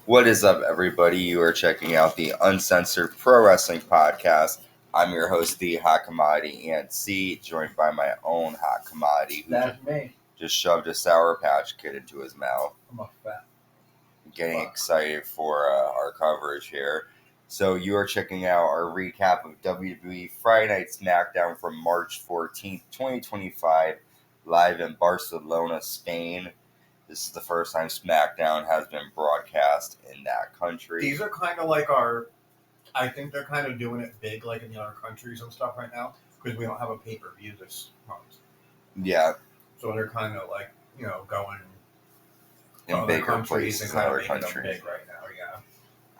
What is up, everybody? You are checking out the Uncensored Pro Wrestling Podcast. I'm your host, the Hot Commodity Ant C, joined by my own Hot Commodity, who just shoved a Sour Patch Kid into his mouth. I'm a fat. Getting excited for our coverage here. So you are checking out our recap of WWE Friday Night SmackDown from March 14th, 2025, live in Barcelona, Spain. This is the first time SmackDown has been broadcast in that country. These are kind of like I think they're kind of doing it big like in the other countries and stuff right now because we don't have a pay-per-view this month. Yeah. So they're kind of like, going in bigger places in other countries. Big right now, yeah.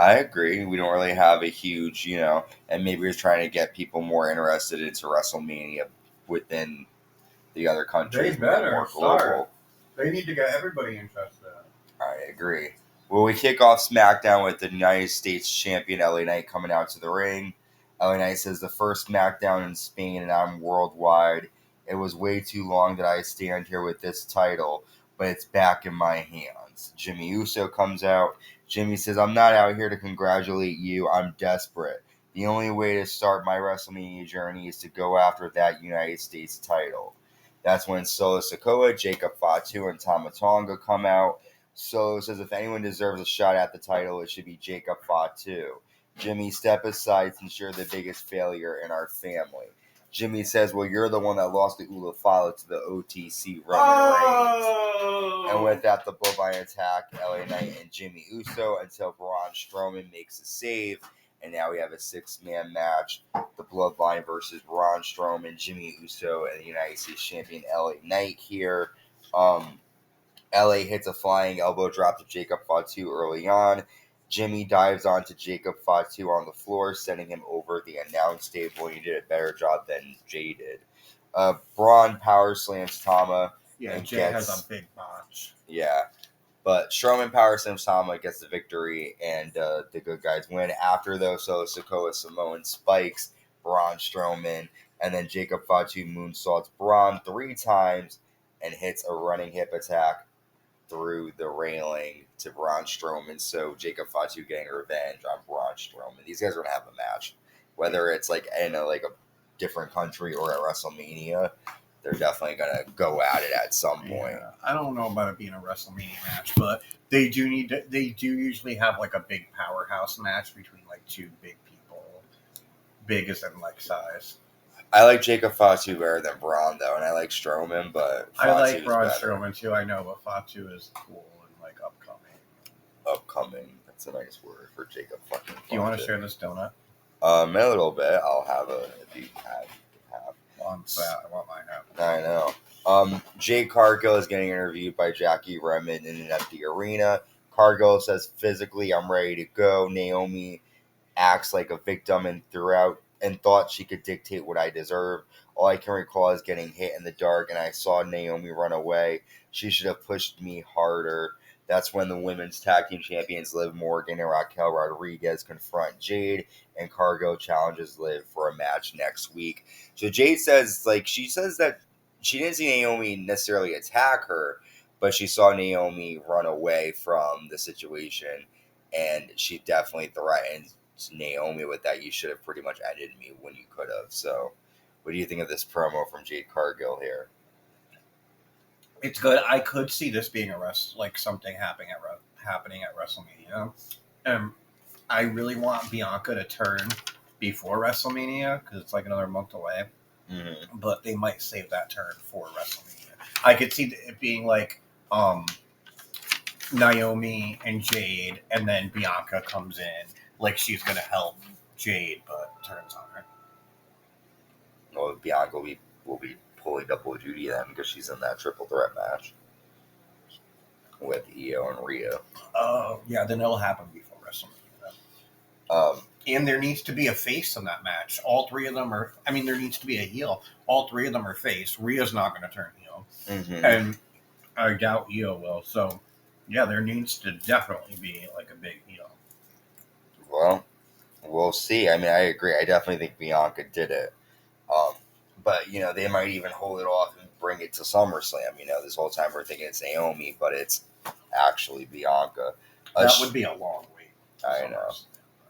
I agree. We don't really have a huge, and maybe we're trying to get people more interested into WrestleMania within the other countries. They better more global. They need to get everybody interested. I agree. Well, we kick off SmackDown with the United States Champion LA Knight coming out to the ring. LA Knight says the first SmackDown in Spain and I'm worldwide. It was way too long that I stand here with this title, but it's back in my hands. Jimmy Uso comes out. Jimmy says, I'm not out here to congratulate you. I'm desperate. The only way to start my WrestleMania journey is to go after that United States title. That's when Solo Sikoa, Jacob Fatu, and Tama Tonga come out. Solo says if anyone deserves a shot at the title, it should be Jacob Fatu. Jimmy, step aside since you're the biggest failure in our family. Jimmy says, well, you're the one that lost the Ulafala to the OTC Roman Reigns. And with that, the Bloodline attack LA Knight and Jimmy Uso until Braun Strowman makes a save. And now we have a six-man match. The Bloodline versus Braun Strowman, Jimmy Uso, and the United States Champion LA Knight here. LA hits a flying elbow drop to Jacob Fatu early on. Jimmy dives onto Jacob Fatu on the floor, sending him over the announce table. He did a better job than Jay did. Braun power slams Tama. Yeah, and Jay has a big botch. Yeah. But Strowman power slams Tama, gets the victory, and the good guys win. After, though, Solo Sikoa Samoan spikes Braun Strowman, and then Jacob Fatu moonsaults Braun 3 times and hits a running hip attack through the railing to Braun Strowman. So Jacob Fatu getting revenge on Braun Strowman. These guys are going to have a match. Whether it's like in a different country or at WrestleMania, they're definitely going to go at it at some point. Yeah, I don't know about it being a WrestleMania match, but they do usually have like a big powerhouse match between like two big people. Big as in like size. I like Jacob Fatu better than Braun, though, and I like Strowman, but Fatu I like Braun Strowman, too. I know, but Fatu is cool and, upcoming. Upcoming. That's a nice word for Jacob fucking Fatu. Do you want to share this donut? A little bit. I'll have a, if you have. Well, I'm fat. I want mine out. I know. Jade Cargill is getting interviewed by Jackie Redmond in an empty arena. Cargill says, physically, I'm ready to go. Naomi acts like a victim and thought she could dictate what I deserve. All I can recall is getting hit in the dark, and I saw Naomi run away. She should have pushed me harder. That's when the women's tag team champions Liv Morgan and Raquel Rodriguez confront Jade, and Cargill challenges Liv for a match next week. So Jade says, she says that she didn't see Naomi necessarily attack her, but she saw Naomi run away from the situation, and she definitely threatened Naomi with that. You should have pretty much ended me when you could have. So what do you think of this promo from Jade Cargill here? It's good. I could see this being something happening at WrestleMania. I really want Bianca to turn before WrestleMania because it's another month away. Mm-hmm. But they might save that turn for WrestleMania. I could see it being Naomi and Jade, and then Bianca comes in she's gonna help Jade, but turns on her. Well, Bianca will be pulling double duty then because she's in that triple threat match with Io and Rhea. Oh, yeah, then it'll happen before WrestleMania. And there needs to be a face in that match. All three of them are. There needs to be a heel. All three of them are face. Rhea's not going to turn heel, and I doubt Io will. So, yeah, there needs to definitely be a big heel. Well, we'll see. I agree. I definitely think Bianca did it. But, they might even hold it off and bring it to SummerSlam. This whole time we're thinking it's Naomi, but it's actually Bianca. That would be a long wait. I know.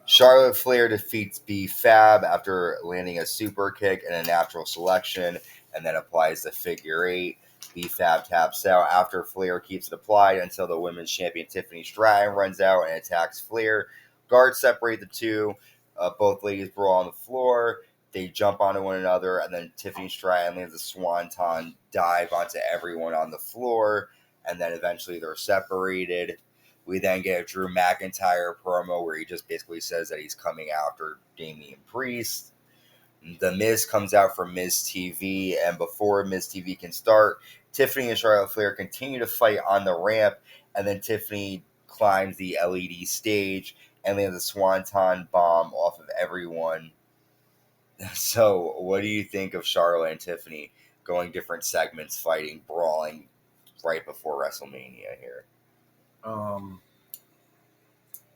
Charlotte Flair defeats B-Fab after landing a super kick and a natural selection, and then applies the figure 8. B-Fab taps out after Flair keeps it applied until the women's champion Tiffany Stratton runs out and attacks Flair. Guards separate the two. Both ladies brawl on the floor. They jump onto one another, and then Tiffany Stratton lands a swanton dive onto everyone on the floor, and then eventually they're separated. We then get a Drew McIntyre promo where he just basically says that he's coming after Damian Priest. The Miz comes out for Miz TV, and before Miz TV can start, Tiffany and Charlotte Flair continue to fight on the ramp, and then Tiffany climbs the LED stage and lands a swanton bomb off of everyone. So, what do you think of Charlotte and Tiffany going different segments, fighting, brawling right before WrestleMania here?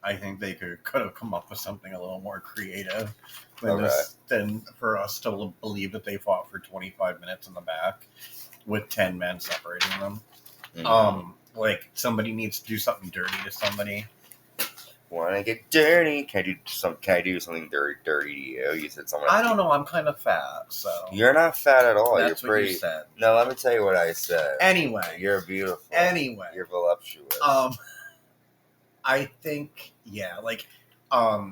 I think they could have come up with something a little more creative than for us to believe that they fought for 25 minutes in the back with 10 men separating them. Mm-hmm. Like, somebody needs to do something dirty to somebody. Want to get dirty? Can I do something dirty to you? You said something. I don't know. I'm kind of fat, so you're not fat at all. That's you're pretty. What you said. No, let me tell you what I said. Anyway, you're beautiful. Anyway, you're voluptuous. I think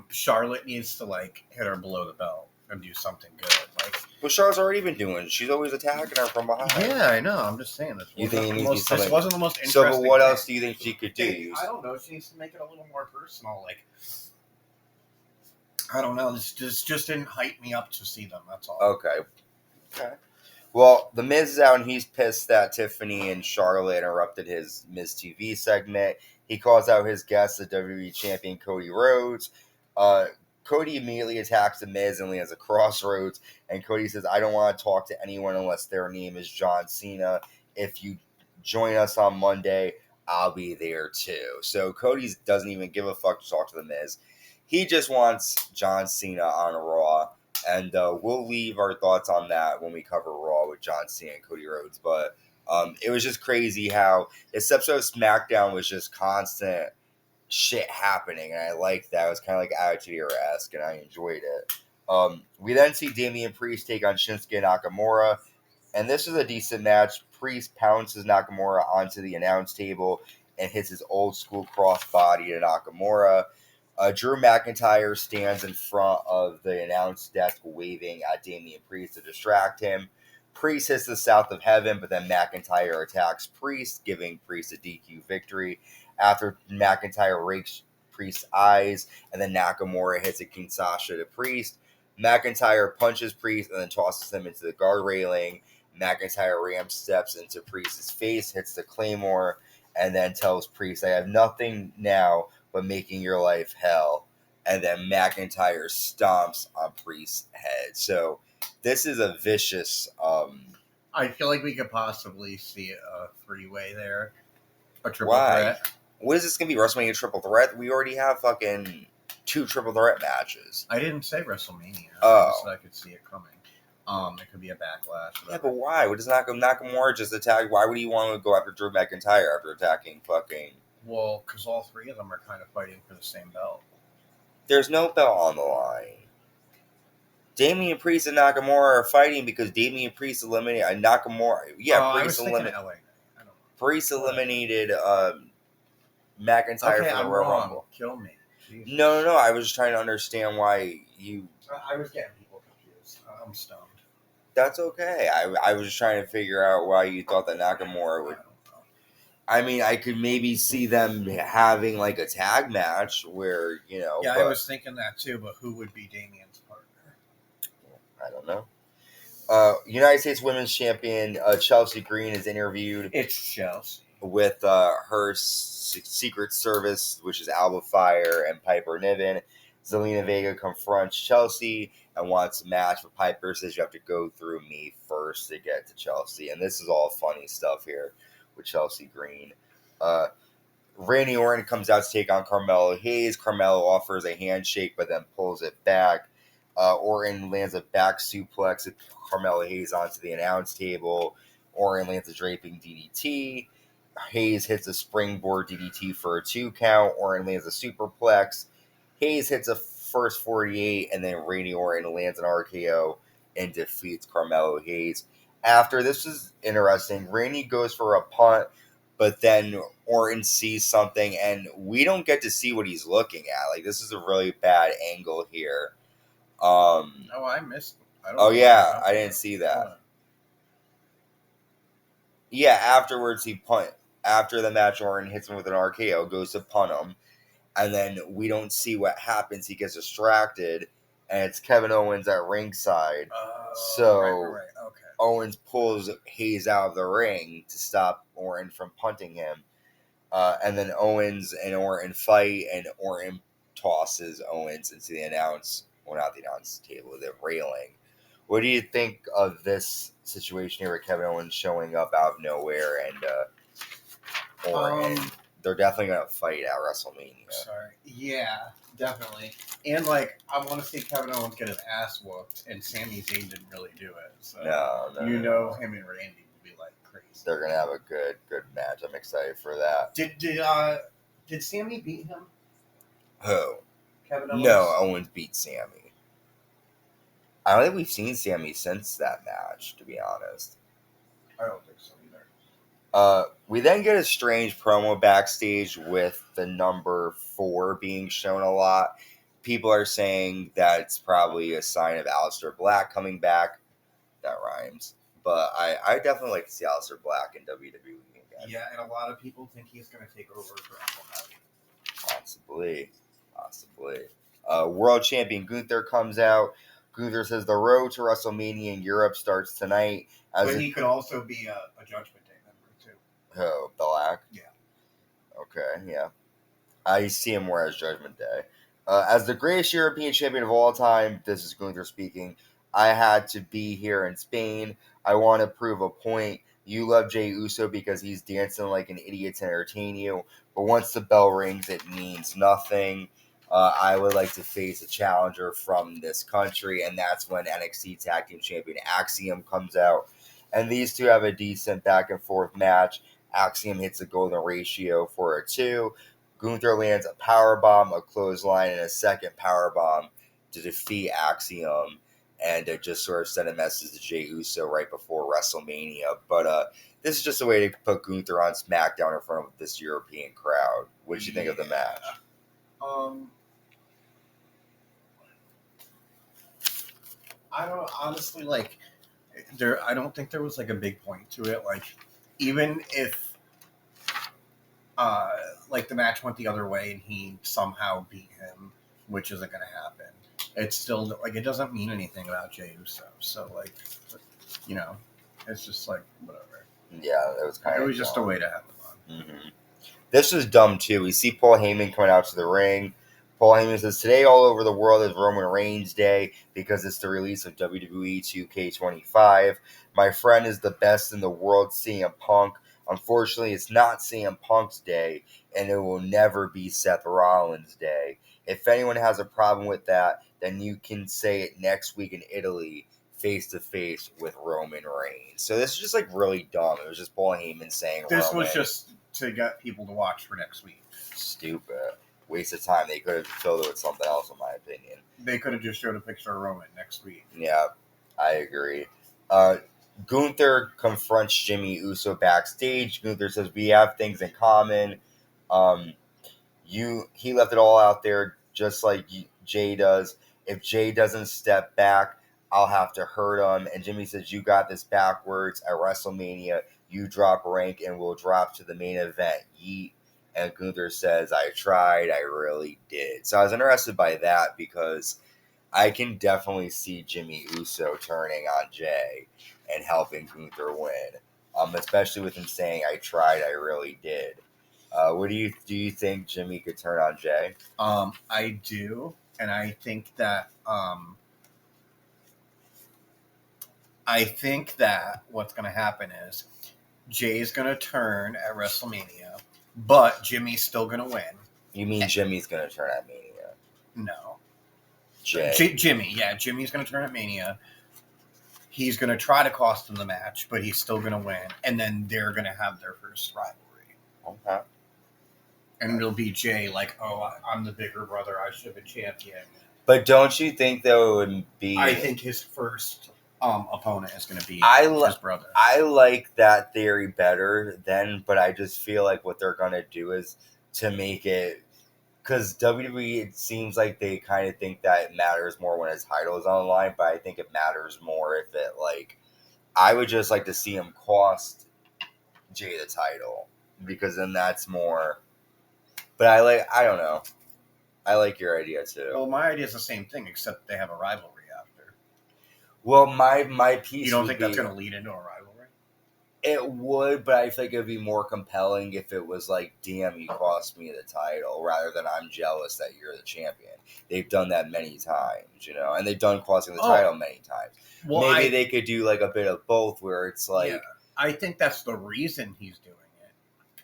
Charlotte needs to hit her below the belt and do something good. Well, Charlotte's already been doing it. She's always attacking her from behind. Yeah, I know. I'm just saying this. This wasn't the most interesting. So, but what else do you think she could do? I don't know. She needs to make it a little more personal. I don't know. This just didn't hype me up to see them. That's all. Okay. Well, the Miz is out and he's pissed that Tiffany and Charlotte interrupted his Miz TV segment. He calls out his guest, the WWE Champion Cody Rhodes. Cody immediately attacks the Miz and lands a crossroads. And Cody says, I don't want to talk to anyone unless their name is John Cena. If you join us on Monday, I'll be there too. So Cody doesn't even give a fuck to talk to the Miz. He just wants John Cena on Raw. And we'll leave our thoughts on that when we cover Raw with John Cena and Cody Rhodes. But it was just crazy how this episode of SmackDown was just constant shit happening, and I liked that. It was kind of like Attitude Era-esque, and I enjoyed it. We then see Damian Priest take on Shinsuke Nakamura, and this is a decent match. Priest pounces Nakamura onto the announce table and hits his old school crossbody to Nakamura. Drew McIntyre stands in front of the announce desk waving at Damian Priest to distract him. Priest hits the South of Heaven, but then McIntyre attacks Priest, giving Priest a DQ victory. After McIntyre rakes Priest's eyes, and then Nakamura hits a Kinshasa to Priest. McIntyre punches Priest and then tosses him into the guard railing. McIntyre ramp steps into Priest's face, hits the Claymore, and then tells Priest, I have nothing now but making your life hell. And then McIntyre stomps on Priest's head. So this is a vicious... I feel like we could possibly see a three-way there. A triple threat. What is this going to be? WrestleMania triple threat? We already have fucking 2 triple threat matches. I didn't say WrestleMania. Oh. I could see it coming. It could be a backlash. Yeah, but why? What does Nakamura just attack? Why would he want to go after Drew McIntyre after attacking fucking... Well, because all three of them are kind of fighting for the same belt. There's no belt on the line. Damian Priest and Nakamura are fighting because Damian Priest eliminated Nakamura. Yeah, Priest eliminated. Priest eliminated McIntyre from the Royal Rumble. Kill me. Jesus. No. I was just trying to understand why you. I was getting people confused. I'm stoned. That's okay. I was just trying to figure out why you thought that Nakamura would. I mean, I could maybe see them having like a tag match where, you know. Yeah, I was thinking that too, but who would be Damian's partner? I don't know. United States Women's Champion Chelsea Green is interviewed. It's Chelsea. With her Secret Service, which is Alba Fire and Piper Niven. Zelina Vega confronts Chelsea and wants a match, but Piper says you have to go through me first to get to Chelsea. And this is all funny stuff here with Chelsea Green. Randy Orton comes out to take on Carmelo Hayes. Carmelo offers a handshake, but then pulls it back. Orton lands a back suplex with Carmelo Hayes onto the announce table. Orton lands a draping DDT. Hayes hits a springboard DDT for a 2 count. Orton lands a superplex. Hayes hits a first 48, and then Randy Orton lands an RKO and defeats Carmelo Hayes. After this is interesting, Randy goes for a punt, but then Orton sees something, and we don't get to see what he's looking at. Like, this is a really bad angle here. Oh, I missed. I didn't see that. Yeah, afterwards he punt. After the match, Orton hits him with an RKO, goes to punt him, and then we don't see what happens. He gets distracted, and it's Kevin Owens at ringside. Right. Okay. Owens pulls Hayes out of the ring to stop Orton from punting him. And then Owens and Orton fight, and Orton tosses Owens into the not the announce table, the railing. What do you think of this situation here with Kevin Owens showing up out of nowhere and Orton? They're definitely going to fight at WrestleMania. Sorry. Yeah, definitely. And, like, I want to see Kevin Owens get his ass whooped, and Sami Zayn didn't really do it. So No. him and Randy will be, like, crazy. They're going to have a good match. I'm excited for that. Did Sami beat him? Who? Kevin Owens? No, Owens beat Sami. I don't think we've seen Sami since that match, to be honest. I don't think so either. We then get a strange promo backstage with the number 4 being shown a lot. People are saying that it's probably a sign of Aleister Black coming back. That rhymes. But I definitely like to see Aleister Black in WWE again. Yeah, and a lot of people think he's going to take over for Uncle Howdy. Possibly. World Champion Gunther comes out. Gunther says the road to WrestleMania in Europe starts tonight. But he could also be a Judgment Day member, too. Oh, Black? Yeah. Okay, yeah. I see him more as Judgment Day. As the greatest European champion of all time, this is Gunther speaking, I had to be here in Spain. I want to prove a point. You love Jey Uso because he's dancing like an idiot to entertain you. But once the bell rings, it means nothing. I would like to face a challenger from this country, and that's when NXT Tag Team Champion Axiom comes out. And these two have a decent back and forth match. Axiom hits a golden ratio for a 2. Gunther lands a powerbomb, a clothesline, and a second powerbomb to defeat Axiom. And just sort of send a message to Jey Uso right before WrestleMania. But this is just a way to put Gunther on SmackDown in front of this European crowd. What did you think of the match? I don't honestly I don't think there was like a big point to it. Like, even if the match went the other way and he somehow beat him, which isn't going to happen, it's still like it doesn't mean anything about Jey Uso. So it's just like whatever. Yeah, it was just a way to have him on. Mm-hmm. This was dumb too. We see Paul Heyman coming out to the ring. Paul Heyman says, today all over the world is Roman Reigns Day because it's the release of WWE 2K25. My friend is the best in the world, CM Punk. Unfortunately, it's not CM Punk's day, and it will never be Seth Rollins' day. If anyone has a problem with that, then you can say it next week in Italy, face-to-face with Roman Reigns. So this is just really dumb. It was just Paul Heyman saying this Roman. Was just to get people to watch for next week. Stupid. Waste of time. They could have filled it with something else, in my opinion. They could have just showed a picture of Roman next week. Yeah, I agree. Gunther confronts Jimmy Uso backstage. Gunther says, we have things in common. He left it all out there just like Jay does. If Jay doesn't step back, I'll have to hurt him. And Jimmy says, you got this backwards. At WrestleMania, you drop rank and we'll drop to the main event. Yeet. And Gunther says, I tried, I really did. So I was interested by that because I can definitely see Jimmy Uso turning on Jay and helping Gunther win. Especially with him saying, I tried, I really did. What do you think Jimmy could turn on Jay? I do. And I think that what's going to happen is Jay's going to turn at WrestleMania, but Jimmy's still going to win. You mean Jimmy's going to turn at Mania? No. Jay. Jimmy, yeah. Jimmy's going to turn at Mania. He's going to try to cost him the match, but he's still going to win. And then they're going to have their first rivalry. Okay. And it'll be Jay like, oh, I'm the bigger brother. I should have been champion. But don't you think though it would be? I think his first opponent is going to be his brother. I like that theory better then, but I just feel like what they're going to do is to make it, because WWE, it seems like they kind of think that it matters more when his title is on the line, but I think it matters more if it, like, I would just like to see him cost Jay the title, because then that's more, but I don't know. I like your idea too. Well, my idea is the same thing, except they have a rivalry after. Well, my piece. You don't think that's going to lead into a rivalry? It would, but I think it would be more compelling if it was like, damn, you cost me the title, rather than I'm jealous that you're the champion. They've done that many times, and they've done costing the title many times. Well, maybe they could do like a bit of both, where it's like, yeah, I think that's the reason he's doing it.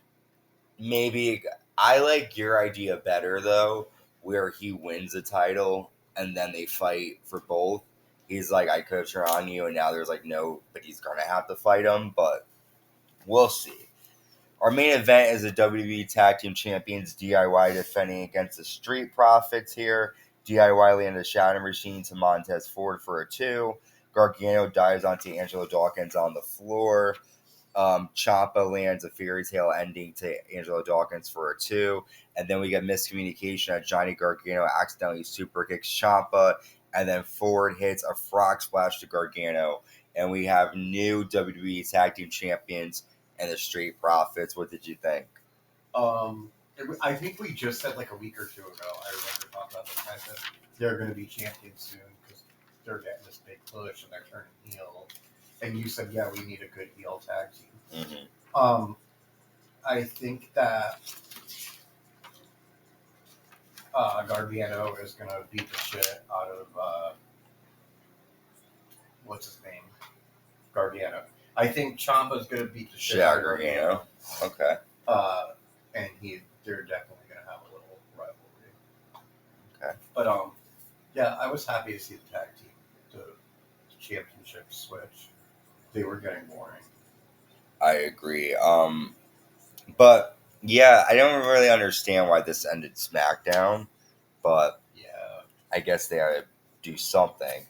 Maybe I like your idea better though, where he wins the title and then they fight for both. He's like, I could turn on you, and now there's like no, but he's gonna have to fight him. But we'll see. Our main event is the WWE Tag Team Champions DIY defending against the Street Profits here. DIY landed a Shadow Machine to Montez Ford for a 2. Gargano dives onto Angelo Dawkins on the floor. Ciampa lands a fairy tale ending to Angelo Dawkins for a 2. And then we get miscommunication at Johnny Gargano accidentally super kicks Ciampa. And then Ford hits a frog splash to Gargano. And we have new WWE Tag Team Champions and the Street Profits. What did you think? I think we just said like a week or two ago, I remember talking about this. I said they're going to be champions soon because they're getting this big push and they're turning heel. And you said, yeah, we need a good heel tag team. Mm-hmm. I think that Gargano is going to beat the shit out of what's his name? Gargano. I think Ciampa's going to beat the shit out of Gargano. Okay. And they're definitely going to have a little rivalry. Okay. But yeah, I was happy to see the tag team, the championship switch. They were getting boring. I agree. But yeah, I don't really understand why this ended SmackDown, but yeah, I guess they had to do something.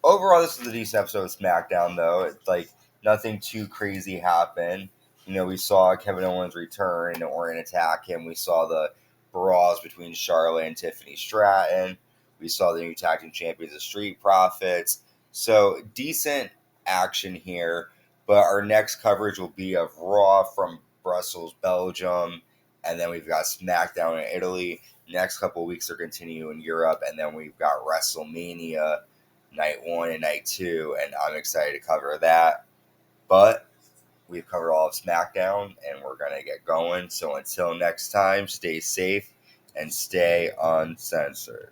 Overall, this was a decent episode of SmackDown, though. It's like nothing too crazy happened. We saw Kevin Owens return and Orton attack him. We saw the brawls between Charlotte and Tiffany Stratton. We saw the new tag team champions, the Street Profits. So decent action here. But our next coverage will be of Raw from Brussels, Belgium. And then we've got SmackDown in Italy. Next couple of weeks are continuing in Europe. And then we've got WrestleMania night 1 and night 2. And I'm excited to cover that. But we've covered all of SmackDown, and we're going to get going. So until next time, stay safe and stay uncensored.